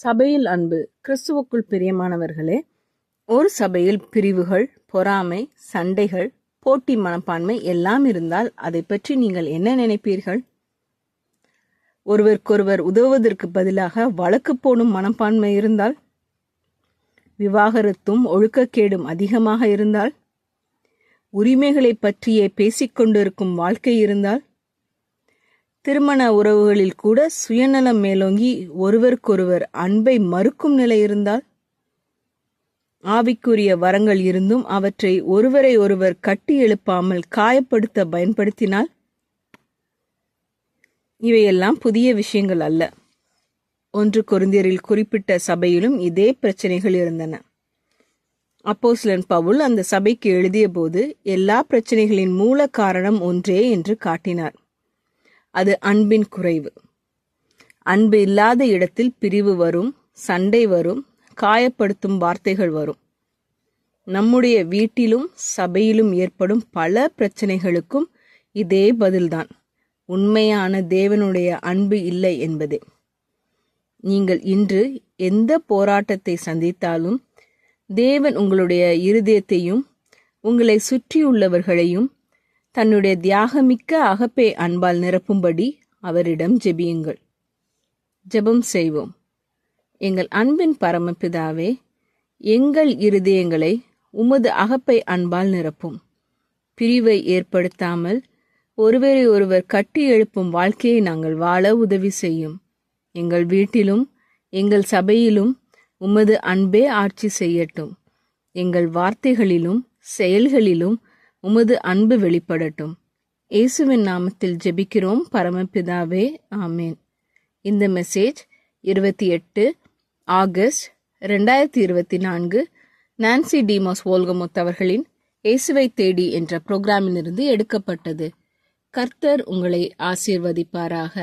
சபையில் அன்பு. கிறிஸ்துவுக்குள் பிரியமானவர்களே, ஒரு சபையில் பிரிவுகள், பொறாமை, சண்டைகள், போட்டி மனப்பான்மை எல்லாம் இருந்தால் அதை பற்றி நீங்கள் என்ன நினைப்பீர்கள்? ஒருவருக்கொருவர் உதவுவதற்கு பதிலாக வழக்கு போடும் மனப்பான்மை இருந்தால், விவாகரத்தும் ஒழுக்கக்கேடும் அதிகமாக இருந்தால், உரிமைகளை பற்றியே பேசிக்கொண்டிருக்கும் வாழ்க்கை இருந்தால், திருமண உறவுகளில் கூட சுயநலம் மேலோங்கி ஒருவருக்கொருவர் அன்பை மறுக்கும் நிலை இருந்தால், ஆவிக்குரிய வரங்கள் இருந்தும் அவற்றை ஒருவரை ஒருவர் கட்டி எழுப்பாமல் காயப்படுத்த பயன்படுத்தினால், இவையெல்லாம் புதிய விஷயங்கள் அல்ல. 1 கொரிந்தியரில் குறிப்பிட்ட சபையிலும் இதே பிரச்சனைகள் இருந்தன. அப்போஸ்தலன் பவுல் அந்த சபைக்கு எழுதிய போது எல்லா பிரச்சனைகளின் மூல காரணம் ஒன்றே என்று காட்டினார். அது அன்பின் குறைவு. அன்பு இல்லாத இடத்தில் பிரிவு வரும், சண்டை வரும், காயப்படுத்தும் வார்த்தைகள் வரும். நம்முடைய வீட்டிலும் சபையிலும் ஏற்படும் பல பிரச்சனைகளுக்கும் இதே பதில்தான். உண்மையான தேவனுடைய அன்பு இல்லை என்பதே. நீங்கள் இன்று எந்த போராட்டத்தை சந்தித்தாலும் தேவன் உங்களுடைய இருதயத்தையும் உங்களை சுற்றியுள்ளவர்களையும் தன்னுடைய தியாகமிக்க அகப்பே அன்பால் நிரப்பும்படி அவரிடம் ஜெபியுங்கள். ஜெபம் செய்வோம். எங்கள் அன்பின் பரமபிதாவே, எங்கள் இருதயங்களை உமது அகப்பை அன்பால் நிரப்பும். பிரிவை ஏற்படுத்தாமல் ஒருவரை ஒருவர் கட்டி எழுப்பும் வாழ்க்கையை நாங்கள் வாழ உதவி செய்யும். எங்கள் வீட்டிலும் எங்கள் சபையிலும் உமது அன்பே ஆட்சி செய்யட்டும். எங்கள் வார்த்தைகளிலும் செயல்களிலும் உமது அன்பு வெளிப்படட்டும். இயேசுவின் நாமத்தில் ஜெபிக்கிறோம் பரமபிதாவே, ஆமேன். இந்த மெசேஜ் 28 ஆகஸ்ட் 2024 நான்சி டிமோஸ் வோல்கமுத் அவர்களின் இயேசுவை தேடி என்ற புரோகிராமிலிருந்து எடுக்கப்பட்டது. கர்த்தர் உங்களை ஆசீர்வதிப்பாராக.